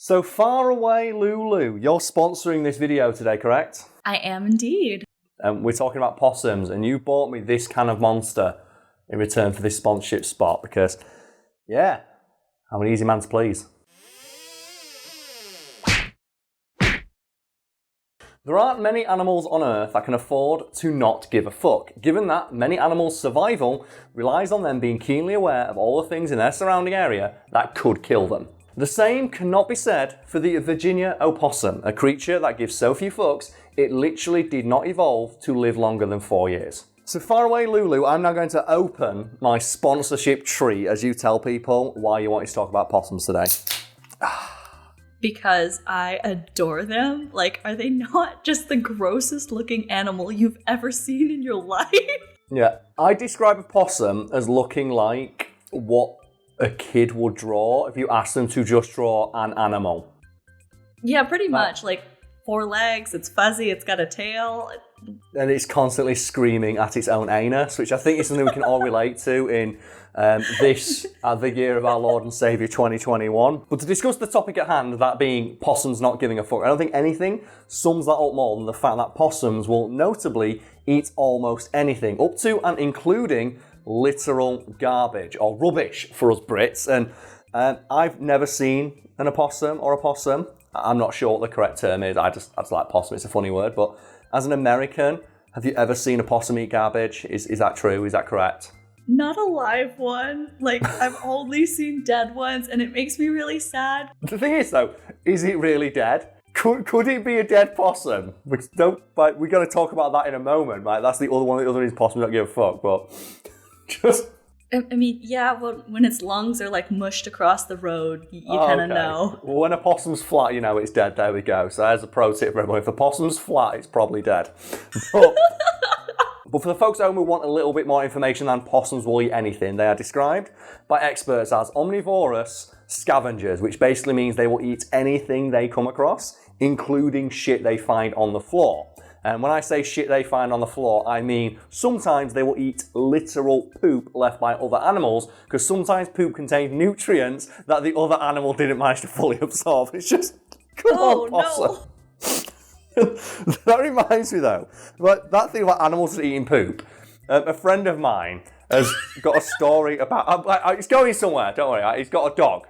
So Far Away Lulu, you're sponsoring this video today, correct? I am indeed. We're talking about possums, and you bought me this can of monster in return for this sponsorship spot because, yeah, I'm an easy man to please. There aren't many animals on Earth that can afford to not give a fuck, given that many animals' survival relies on them being keenly aware of all the things in their surrounding area that could kill them. The same cannot be said for the Virginia opossum, a creature that gives so few fucks, it literally did not evolve to live longer than 4 years. So Far Away Lulu, I'm now going to open my sponsorship tree as you tell people why you wanted to talk about possums today. Because I adore them. Like, are they not just the grossest looking animal you've ever seen in your life? Yeah, I describe a possum as looking like what a kid would draw if you asked them to just draw an animal. Yeah, pretty much. Like, 4 legs, it's fuzzy, it's got a tail. And it's constantly screaming at its own anus, which I think is something we can all relate to in the year of our Lord and Saviour 2021. But to discuss the topic at hand, that being possums not giving a fuck, I don't think anything sums that up more than the fact that possums will notably eat almost anything, up to and including literal garbage or rubbish for us Brits. And I've never seen an opossum or a possum. I'm not sure what the correct term is. I just like possum. It's a funny word. But as an American, have you ever seen a possum eat garbage? Is that true? Is that correct? Not a live one. Like, I've only seen dead ones, and it makes me really sad. The thing is, though, is it really dead? Could it be a dead possum? We're going to talk about that in a moment, right? That's the other one. The other is possums don't give a fuck, but just... I mean, yeah, well, when its lungs are like mushed across the road, you kind of know. Well, when a possum's flat, you know it's dead. There we go. So there's a pro tip for everyone. If a possum's flat, it's probably dead. But for the folks at home who want a little bit more information than possums will eat anything, they are described by experts as omnivorous scavengers, which basically means they will eat anything they come across, including shit they find on the floor. And when I say shit they find on the floor, I mean sometimes they will eat literal poop left by other animals, because sometimes poop contains nutrients that the other animal didn't manage to fully absorb. It's just, come on, possum. No. That reminds me though, like that thing about animals eating poop. A friend of mine has got a story about, it's going somewhere, don't worry, he's got a dog.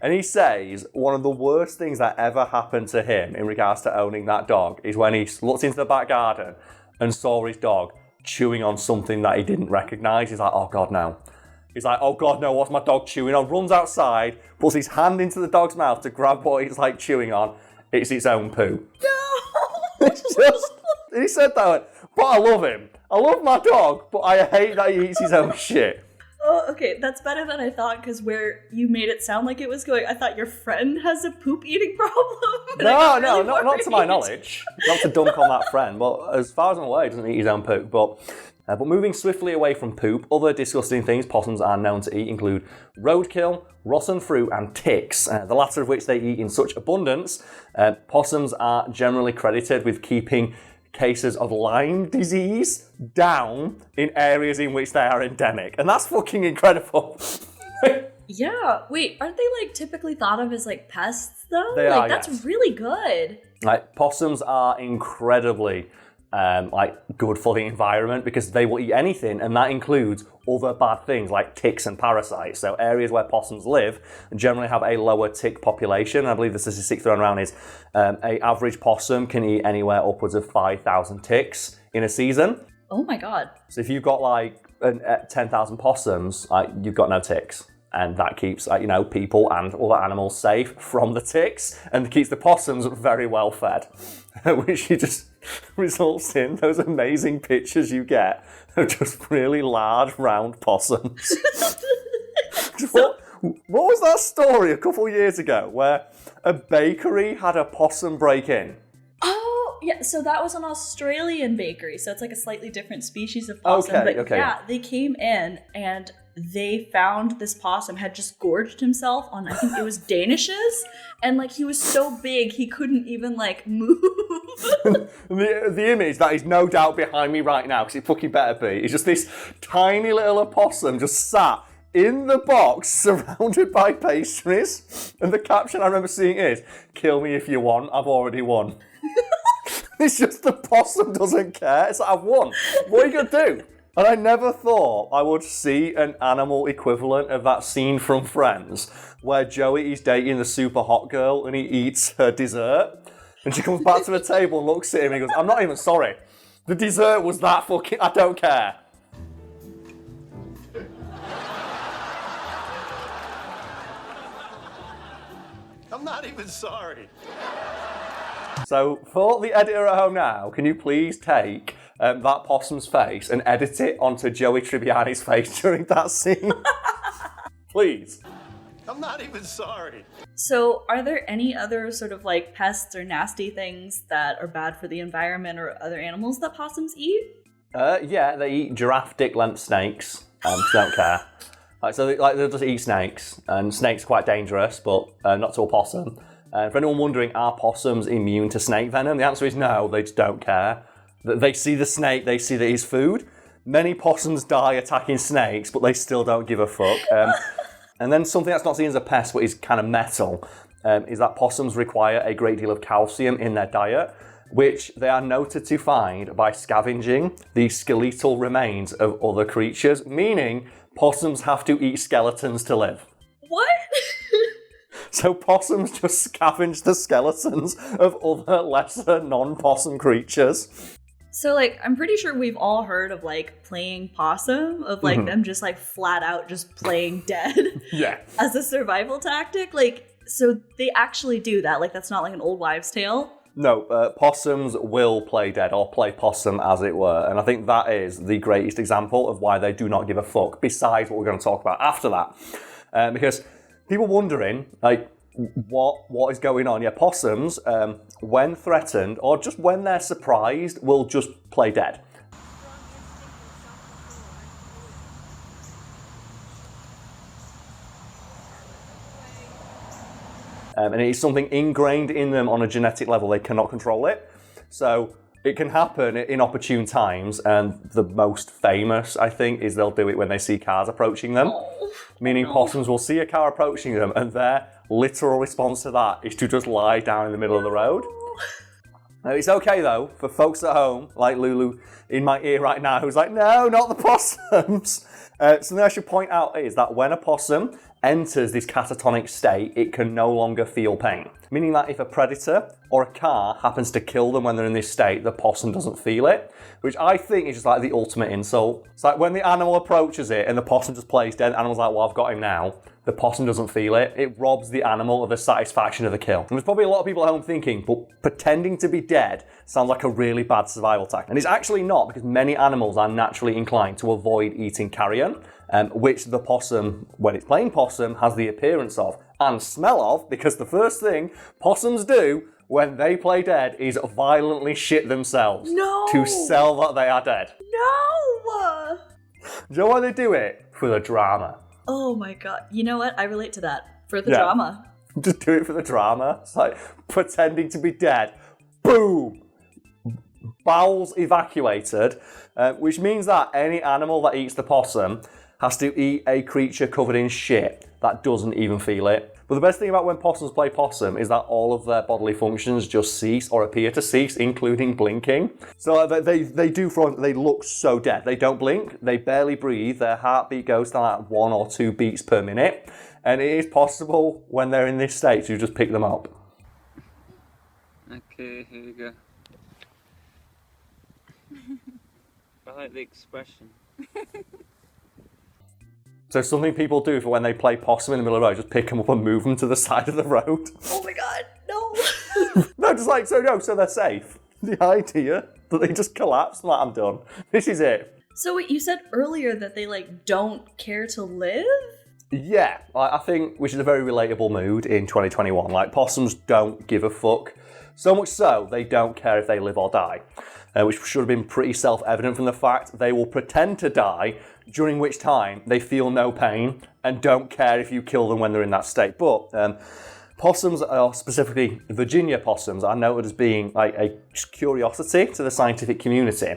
And he says one of the worst things that ever happened to him in regards to owning that dog is when he looked into the back garden and saw his dog chewing on something that he didn't recognise. He's like, oh God, no. He's like, oh God, no, what's my dog chewing on? Runs outside, puts his hand into the dog's mouth to grab what he's like chewing on. It's its own poo. No! He said that, but I love him. I love my dog, but I hate that he eats his own shit. Oh, okay, that's better than I thought, because where you made it sound like it was going, I thought your friend has a poop eating problem. No, not to my knowledge. Not to dunk on that friend, but as far as I'm aware, he doesn't eat his own poop. But moving swiftly away from poop, other disgusting things possums are known to eat include roadkill, rotten fruit, and ticks, the latter of which they eat in such abundance. Possums are generally credited with keeping cases of Lyme disease down in areas in which they are endemic. And that's fucking incredible. Yeah. Wait, aren't they like typically thought of as like pests though? They are, that's yes. really good. Like possums are incredibly good for the environment because they will eat anything, and that includes other bad things like ticks and parasites. So areas where possums live generally have a lower tick population. I believe the statistic thrown around is a average possum can eat anywhere upwards of 5,000 ticks in a season. Oh my God. So if you've got like 10,000 possums, you've got no ticks. And that keeps people and other animals safe from the ticks and keeps the possums very well fed, which just results in those amazing pictures you get of just really large, round possums. What was that story a couple of years ago where a bakery had a possum break in? Oh, yeah, so that was an Australian bakery, so it's like a slightly different species of possum. Okay. Yeah, they came in and they found this possum had just gorged himself on, I think it was Danishes, and like he was so big he couldn't even like move. the image that is no doubt behind me right now, because it fucking better be, is just this tiny little opossum just sat in the box, surrounded by pastries. And the caption I remember seeing is, "Kill me if you want, I've already won." It's just the possum doesn't care. It's like, I've won. What are you going to do? And I never thought I would see an animal equivalent of that scene from Friends, where Joey is dating the super hot girl and he eats her dessert. And she comes back to the table and looks at him and he goes, "I'm not even sorry. The dessert was that fucking... I don't care." I'm not even sorry. So, for the editor at home now, can you please take that possum's face and edit it onto Joey Tribbiani's face during that scene? Please. I'm not even sorry. So, are there any other sort of like pests or nasty things that are bad for the environment or other animals that possums eat? Yeah, they eat giraffe dick-length snakes. They don't care. They'll just eat snakes, and snakes are quite dangerous, but not to a possum. For anyone wondering, are possums immune to snake venom? The answer is no, they just don't care. They see the snake, they see that it's food. Many possums die attacking snakes, but they still don't give a fuck. And then something that's not seen as a pest, but is kind of metal, is that possums require a great deal of calcium in their diet, which they are noted to find by scavenging the skeletal remains of other creatures, meaning possums have to eat skeletons to live. What? So possums just scavenge the skeletons of other lesser non-possum creatures. So, like, I'm pretty sure we've all heard of, like, playing possum, of, like, them just, like, flat out just playing dead. Yeah. As a survival tactic. Like, so they actually do that. Like, that's not like an old wives' tale. No, possums will play dead, or play possum, as it were. And I think that is the greatest example of why they do not give a fuck, besides what we're going to talk about after that. Because people wondering, like, what is going on? Yeah, possums, when threatened, or just when they're surprised, will just play dead. And it is something ingrained in them on a genetic level. They cannot control it. So it can happen in opportune times, and the most famous, I think, is they'll do it when they see cars approaching them. Meaning possums will see a car approaching them, and their literal response to that is to just lie down in the middle of the road. Now, it's okay, though, for folks at home, like Lulu in my ear right now, who's like, "No, not the possums." Something I should point out is that when a possum enters this catatonic state, it can no longer feel pain. Meaning that if a predator or a car happens to kill them when they're in this state, the possum doesn't feel it, which I think is just like the ultimate insult. It's like when the animal approaches it and the possum just plays dead, the animal's like, "Well, I've got him now." The possum doesn't feel it. It robs the animal of the satisfaction of the kill. And there's probably a lot of people at home thinking, but pretending to be dead sounds like a really bad survival tactic. And it's actually not, because many animals are naturally inclined to avoid eating carrion, which the possum, when it's playing possum, has the appearance of and smell of, because the first thing possums do when they play dead is violently shit themselves to sell that they are dead. No! Do you know why they do it? For the drama. Oh my god. You know what? I relate to that. For the drama. Just do it for the drama. It's like pretending to be dead. Boom! Bowels evacuated, which means that any animal that eats the possum has to eat a creature covered in shit that doesn't even feel it. But the best thing about when possums play possum is that all of their bodily functions just cease or appear to cease, including blinking. So they look so dead. They don't blink, they barely breathe, their heartbeat goes to like 1 or 2 beats per minute. And it is possible when they're in this state to just pick them up. Okay, here we go. I like the expression. So something people do for when they play possum in the middle of the road, just pick them up and move them to the side of the road. Oh my god, no! No, just like, so they're safe. The idea that they just collapse, like, I'm done. This is it. So wait, you said earlier that they, like, don't care to live? Yeah, I think, which is a very relatable mood in 2021. Like, possums don't give a fuck. So much so, they don't care if they live or die. Which should have been pretty self-evident from the fact they will pretend to die, during which time they feel no pain and don't care if you kill them when they're in that state. But Possums, or specifically Virginia possums, are noted as being like a curiosity to the scientific community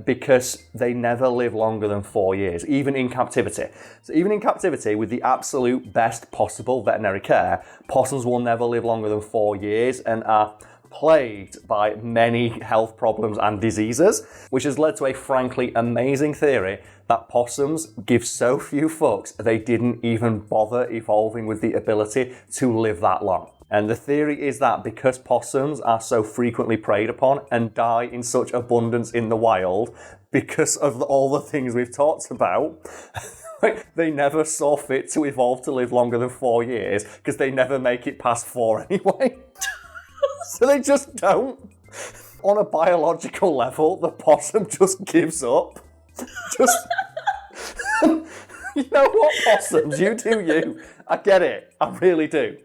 because they never live longer than 4 years, even in captivity. So even in captivity, with the absolute best possible veterinary care, possums will never live longer than 4 years and are plagued by many health problems and diseases, which has led to a frankly amazing theory that possums give so few fucks they didn't even bother evolving with the ability to live that long. And the theory is that because possums are so frequently preyed upon and die in such abundance in the wild, because of all the things we've talked about, they never saw fit to evolve to live longer than 4 years because they never make it past 4 anyway. So they just don't. On a biological level, the possum just gives up. Just, you know what, possums? You do you. I get it. I really do.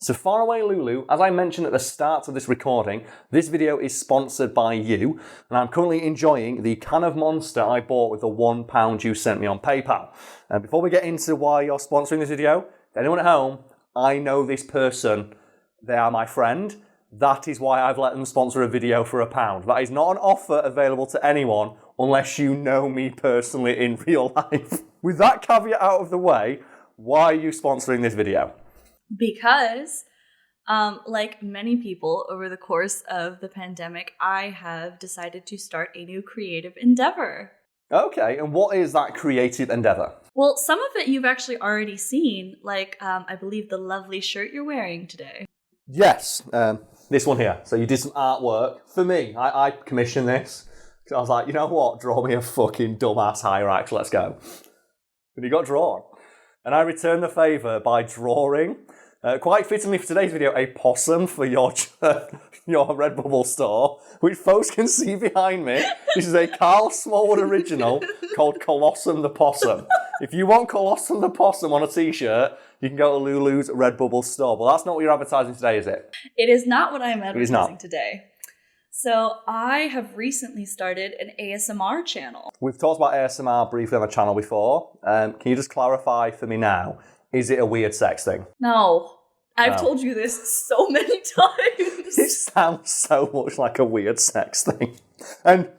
So Faraway Lulu, as I mentioned at the start of this recording, this video is sponsored by you, and I'm currently enjoying the can of Monster I bought with the £1 you sent me on PayPal. And before we get into why you're sponsoring this video, anyone at home, I know this person. They are my friend. That is why I've let them sponsor a video for £1. That is not an offer available to anyone unless you know me personally in real life. With that caveat out of the way, why are you sponsoring this video? Because, like many people over the course of the pandemic, I have decided to start a new creative endeavor. Okay, and what is that creative endeavor? Well, some of it you've actually already seen, like I believe the lovely shirt you're wearing today. Yes, this one here. So you did some artwork. For me, I commissioned this. I was like, you know what? Draw me a fucking dumbass Hyrax, let's go. And he got drawn. And I returned the favour by drawing, quite fittingly for today's video, a possum for your Redbubble store, which folks can see behind me. This is a Karl Smallwood original called Colossum the Possum. If you want Colossum the Possum on a t-shirt, you can go to Lulu's Redbubble Store. But that's not what you're advertising today, is it? It is not what I'm advertising today. So I have recently started an ASMR channel. We've talked about ASMR briefly on the channel before. Can you just clarify for me now, is it a weird sex thing? No. I've told you this so many times. It sounds so much like a weird sex thing. And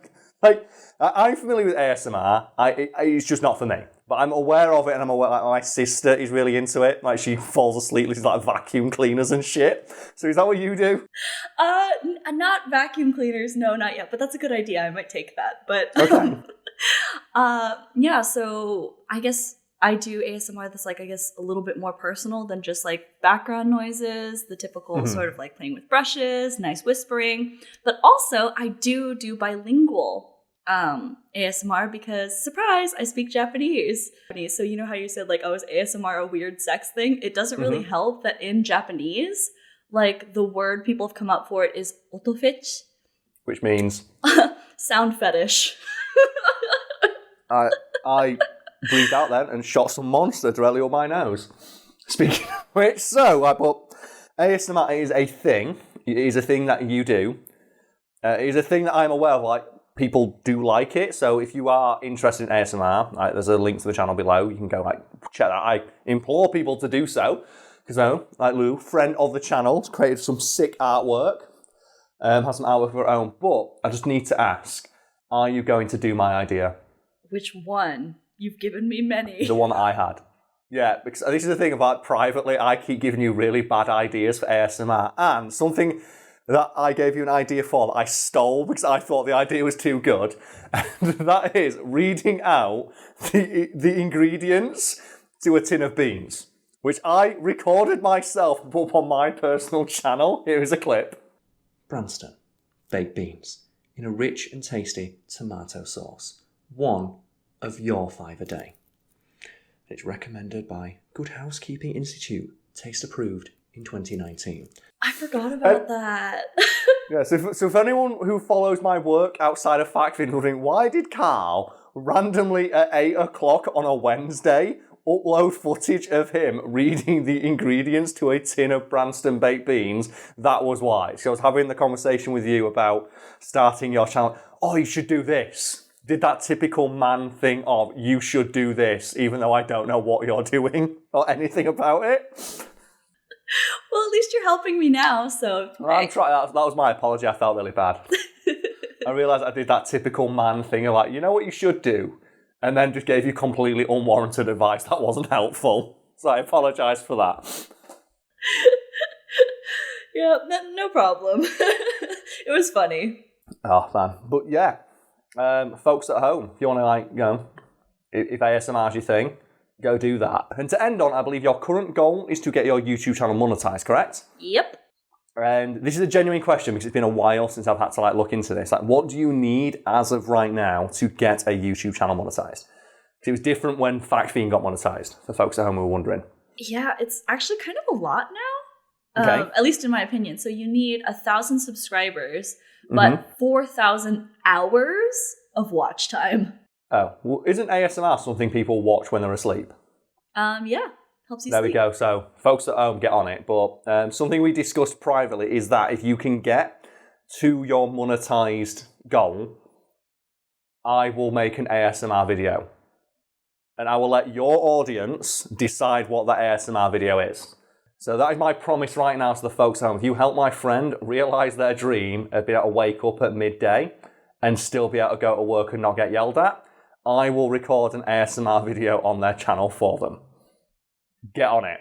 like, I'm familiar with ASMR. It's just not for me. But I'm aware of it, and I'm aware like my sister is really into it. Like she falls asleep with like vacuum cleaners and shit. So is that what you do? Not vacuum cleaners. No, not yet. But that's a good idea. I might take that. But Okay. yeah. So I guess I do ASMR that's like, I guess, a little bit more personal than just like background noises, the typical sort of like playing with brushes, nice whispering. But also I do bilingual ASMR because, surprise, I speak Japanese. So you know how you said like, oh, is ASMR a weird sex thing? It doesn't really help that in Japanese, like the word people have come up for it is otofetch. Which means? Sound fetish. I breathed out then and shot some monster directly up my nose. Speaking of which, so I put ASMR is a thing. It is a thing that you do. It is a thing that I'm aware of, like, people do like it, so if you are interested in ASMR, there's a link to the channel below. You can go check that. I implore people to do so, because like Lou, friend of the channel, has created some sick artwork, has some artwork of her own. But I just need to ask: are you going to do my idea? Which one? You've given me many. The one that I had. Yeah, because this is the thing about privately. I keep giving you really bad ideas for ASMR, and something that I gave you an idea for that I stole because I thought the idea was too good. And that is reading out the ingredients to a tin of beans, which I recorded myself and put up on my personal channel. Here is a clip. Branston baked beans in a rich and tasty tomato sauce. 1 of your 5 a day. It's recommended by Good Housekeeping Institute, taste approved in 2019. I forgot about that. Yeah, so for anyone who follows my work outside of FactFeed wondering, why did Karl randomly at 8 o'clock on a Wednesday upload footage of him reading the ingredients to a tin of Branston baked beans? That was why. So I was having the conversation with you about starting your channel. Oh, you should do this. Did that typical man thing of, you should do this, even though I don't know what you're doing or anything about it. Well, at least you're helping me now, so... Well, I'm trying. That was my apology. I felt really bad. I realised I did that typical man thing of like, you know what you should do? And then just gave you completely unwarranted advice that wasn't helpful. So I apologise for that. Yeah, no problem. It was funny. Oh, man. But yeah, folks at home, if you want to, like, you know, if ASMR's your thing, go do that. And to end on, I believe your current goal is to get your YouTube channel monetized, correct? Yep. And this is a genuine question because it's been a while since I've had to, like, look into this. Like, what do you need as of right now to get a YouTube channel monetized? Because it was different when Fiend got monetized, for folks at home who were wondering. Yeah, it's actually kind of a lot now. Okay. At least in my opinion. So you need 1,000 subscribers, but 4,000 hours of watch time. Oh, well, isn't ASMR something people watch when they're asleep? Yeah, helps you There sleep. we go. So, folks at home, get on it. But something we discussed privately is that if you can get to your monetized goal, I will make an ASMR video. And I will let your audience decide what that ASMR video is. So that is my promise right now to the folks at home. If you help my friend realise their dream of being able to wake up at midday and still be able to go to work and not get yelled at, I will record an ASMR video on their channel for them. Get on it.